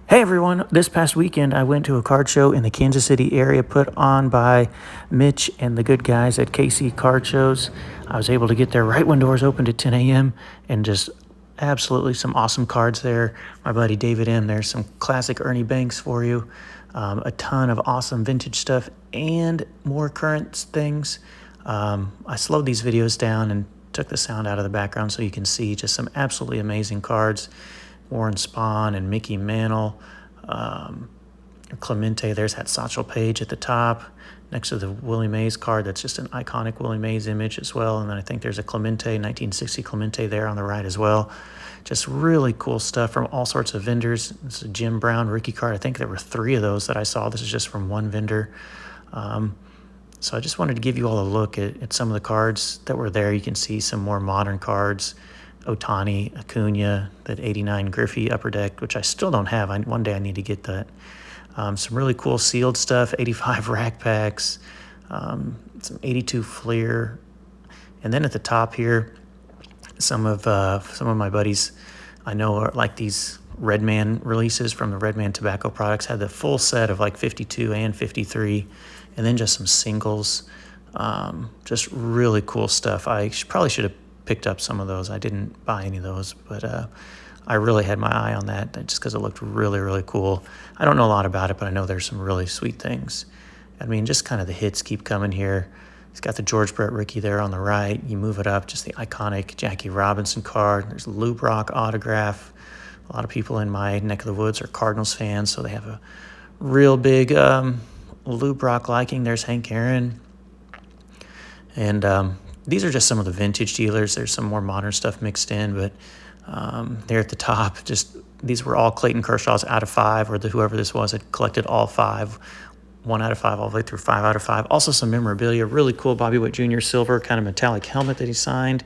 Hey everyone, this past weekend I went to a card show in the Kansas City area put on by Mitch and the good guys at KC Card Shows. I was able to get there right when doors opened at 10 a.m. and just absolutely some awesome cards there. My buddy David M. There's some classic Ernie Banks for you, a ton of awesome vintage stuff and more current things. I slowed these videos down and took the sound out of the background so you can see just some absolutely amazing cards. Warren Spahn and Mickey Mantle, Clemente. There's that Satchel Paige at the top next to the Willie Mays card. That's just an iconic Willie Mays image as well. And then I think there's a Clemente, 1960 Clemente there on the right as well. Just really cool stuff from all sorts of vendors. This is a Jim Brown rookie card. I think there were 3 of those that I saw. This is just from one vendor. So I just wanted to give you all a look at some of the cards that were there. You can see some more modern cards. Ohtani, Acuna, that 89 Griffey Upper Deck, which I still don't have. One day I need to get that. Some really cool sealed stuff, 85 Rack Packs, some 82 Fleer. And then at the top here, some of my buddies I know are like these Redman releases from the Redman Tobacco Products, had the full set of like 52 and 53, and then just some singles. Just really cool stuff. I probably should have picked up some of those. I didn't buy any of those, but I really had my eye on that just because it looked really, really cool. I don't know a lot about it, but I know there's some really sweet things. I mean, just kind of the hits keep coming here. He's got the George Brett rookie there on the right. You move it up, just the iconic Jackie Robinson card. There's Lou Brock autograph. A lot of people in my neck of the woods are Cardinals fans, so they have a real big Lou Brock liking. There's Hank Aaron. And these are just some of the vintage dealers. There's some more modern stuff mixed in, but there at the top, just these were all Clayton Kershaw's out of 5, or whoever this was had collected all 5, 1 out of 5 all the way through 5 out of 5. Also some memorabilia, really cool Bobby Witt Jr. silver kind of metallic helmet that he signed.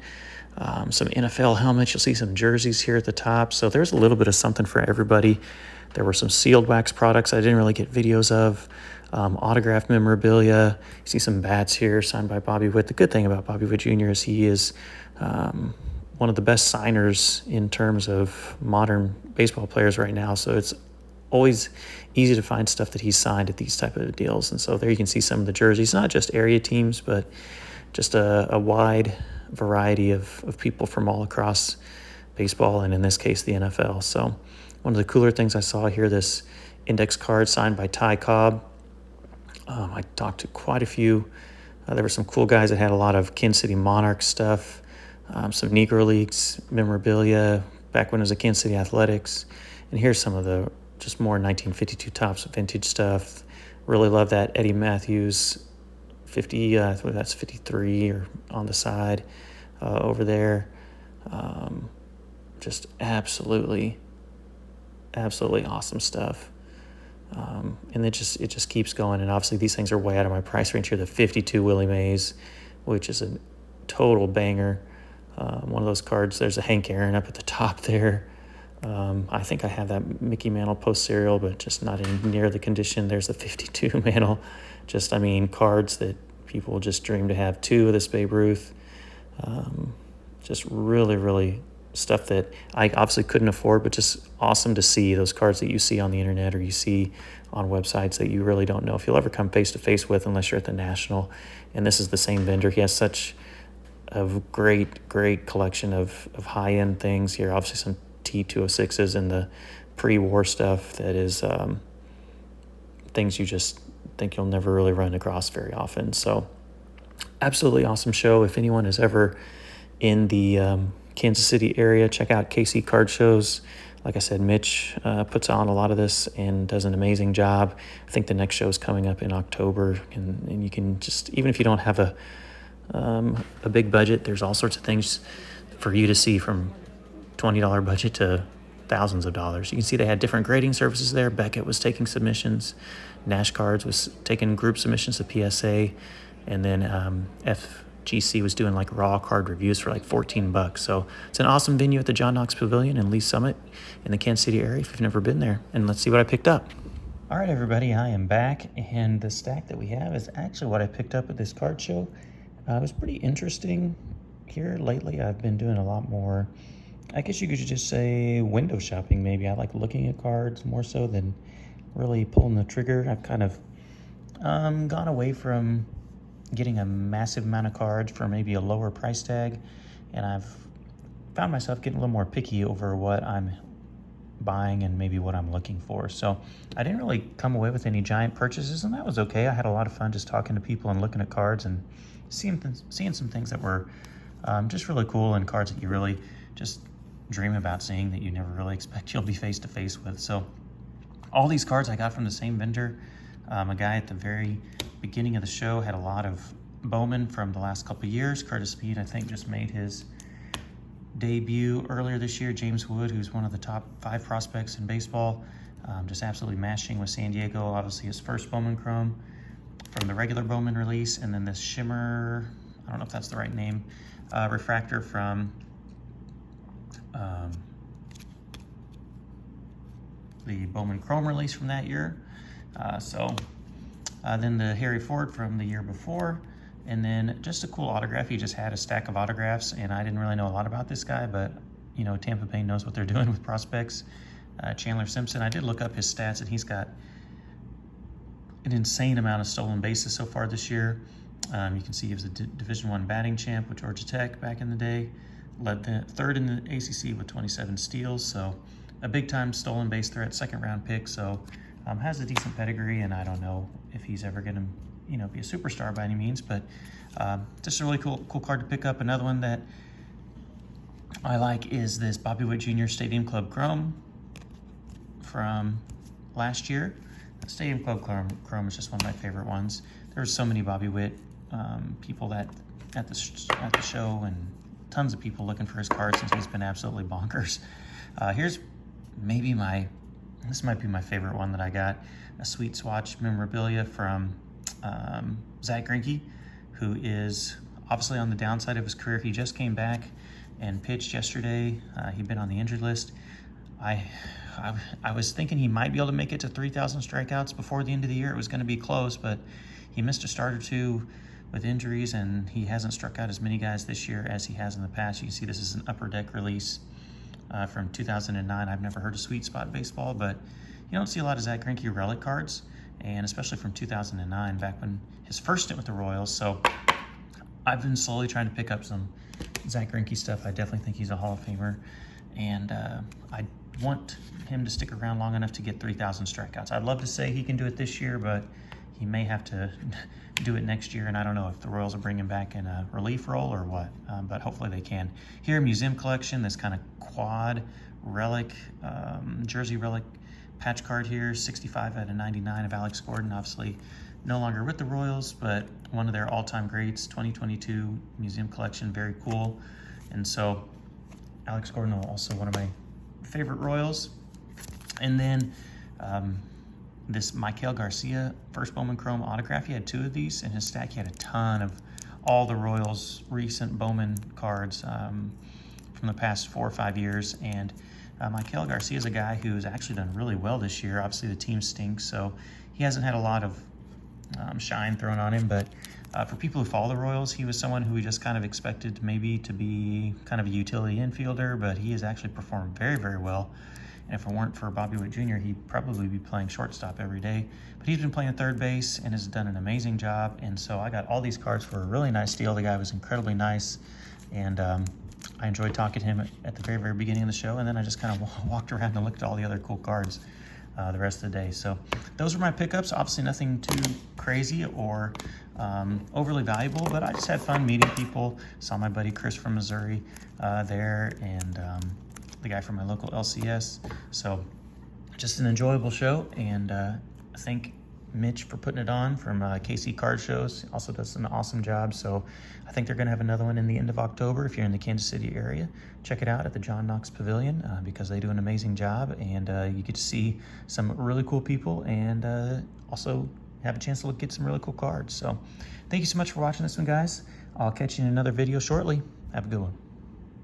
Some NFL helmets. You'll see some jerseys here at the top. So there's a little bit of something for everybody. There were some sealed wax products I didn't really get videos of. Autographed memorabilia. You see some bats here signed by Bobby Witt. The good thing about Bobby Witt Jr. is he is one of the best signers in terms of modern baseball players right now. So it's always easy to find stuff that he's signed at these type of deals. And so there you can see some of the jerseys, not just area teams, but just a wide variety of people from all across baseball, and in this case, the NFL. So one of the cooler things I saw here, this index card signed by Ty Cobb. I talked to quite a few. There were some cool guys that had a lot of Kansas City Monarchs stuff, some Negro Leagues memorabilia back when it was a Kansas City Athletics. And here's some of the just more 1952 Topps vintage stuff. Really love that Eddie Matthews 50, that's 53 or on the side over there. Just absolutely awesome stuff. And it just keeps going. And obviously these things are way out of my price range here. The 52 Willie Mays, which is a total banger. One of those cards, there's a Hank Aaron up at the top there. I think I have that Mickey Mantle post serial, but just not in near the condition. There's the 52 Mantle. Just, I mean, cards that people just dream to have. 2 of this Babe Ruth. Just really, really stuff that I obviously couldn't afford, but just awesome to see those cards that you see on the internet or you see on websites that you really don't know if you'll ever come face to face with unless you're at the National. And this is the same vendor. He has such a great collection of high-end things here. Obviously some T206s and the pre-war stuff that is things you just think you'll never really run across very often. So absolutely awesome show. If anyone is ever in the Kansas City area, check out KC Card Shows. Like I said, Mitch puts on a lot of this and does an amazing job. I think the next show is coming up in October, and you can just, even if you don't have a big budget, there's all sorts of things for you to see from $20 budget to thousands of dollars. You can see they had different grading services there. Beckett was taking submissions. Nash Cards was taking group submissions to PSA. And then FGC was doing like raw card reviews for like $14. So it's an awesome venue at the John Knox Pavilion in Lee Summit in the Kansas City area if you've never been there. And let's see what I picked up. All right, everybody, I am back. And the stack that we have is actually what I picked up at this card show. It was pretty interesting here lately. I've been doing a lot more I guess you could just say window shopping maybe. I like looking at cards more so than really pulling the trigger. I've kind of gone away from getting a massive amount of cards for maybe a lower price tag, and I've found myself getting a little more picky over what I'm buying and maybe what I'm looking for. So I didn't really come away with any giant purchases, and that was okay. I had a lot of fun just talking to people and looking at cards and seeing some things that were just really cool, and cards that you really just dream about seeing that you never really expect you'll be face to face with. So all these cards I got from the same vendor. A guy at the very beginning of the show had a lot of Bowman from the last couple of years. Curtis Speed, I think, just made his debut earlier this year. James Wood, who's one of the top 5 prospects in baseball, just absolutely mashing with San Diego. Obviously his first Bowman Chrome from the regular Bowman release, and then this Shimmer, I don't know if that's the right name, refractor from the Bowman Chrome release from that year. Then the Harry Ford from the year before, and then just a cool autograph. He just had a stack of autographs, and I didn't really know a lot about this guy, but you know, Tampa Bay knows what they're doing with prospects. Chandler Simpson, I did look up his stats, and he's got an insane amount of stolen bases so far this year. You can see he was a Division I batting champ with Georgia Tech back in the day, led the 3rd in the ACC with 27 steals, so a big-time stolen base threat, 2nd-round pick. So has a decent pedigree, and I don't know if he's ever going to, you know, be a superstar by any means, but just a really cool card to pick up. Another one that I like is this Bobby Witt Jr. Stadium Club Chrome from last year. The Stadium Club Chrome is just one of my favorite ones. There were so many Bobby Witt people that at the show, and tons of people looking for his cards since he's been absolutely bonkers. Here's maybe this might be my favorite one that I got, a Sweet Swatch memorabilia from Zach Greinke, who is obviously on the downside of his career. He just came back and pitched yesterday. He'd been on the injured list. I was thinking he might be able to make it to 3,000 strikeouts before the end of the year. It was going to be close, but he missed a start or two with injuries, and he hasn't struck out as many guys this year as he has in the past. You can see this is an Upper Deck release from 2009. I've never heard of Sweet Spot Baseball, but you don't see a lot of Zach Greinke relic cards, and especially from 2009, back when his first stint with the Royals. So I've been slowly trying to pick up some Zach Greinke stuff. I definitely think he's a Hall of Famer, and I want him to stick around long enough to get 3,000 strikeouts. I'd love to say he can do it this year, but he may have to do it next year, and I don't know if the Royals will bring him back in a relief role or what, but hopefully they can. Here, Museum Collection, this kind of quad relic, jersey relic patch card here, 65 out of 99 of Alex Gordon, obviously no longer with the Royals, but one of their all-time greats, 2022 Museum Collection, very cool. And so Alex Gordon, also one of my favorite Royals. And then this Maikel Garcia first Bowman Chrome autograph. He had 2 of these in his stack. He had a ton of all the Royals' recent Bowman cards from the past 4 or 5 years. And Maikel Garcia is a guy who's actually done really well this year. Obviously, the team stinks, so he hasn't had a lot of shine thrown on him. But for people who follow the Royals, he was someone who we just kind of expected maybe to be kind of a utility infielder, but he has actually performed very, very well. And if it weren't for Bobby Witt Jr., he'd probably be playing shortstop every day. But he's been playing third base and has done an amazing job. And so I got all these cards for a really nice deal. The guy was incredibly nice, and I enjoyed talking to him at the very, very beginning of the show. And then I just kind of walked around and looked at all the other cool cards the rest of the day. So those were my pickups. Obviously nothing too crazy or overly valuable, but I just had fun meeting people. Saw my buddy Chris from Missouri there, and the guy from my local LCS. So just an enjoyable show, and I thank Mitch for putting it on from KC Card Shows. Also does an awesome job. So I think they're going to have another one in the end of October. If you're in the Kansas City area, check it out at the John Knox Pavilion because they do an amazing job, and you get to see some really cool people, and also have a chance to get some really cool cards. So thank you so much for watching this one, guys. I'll catch you in another video shortly. Have a good one.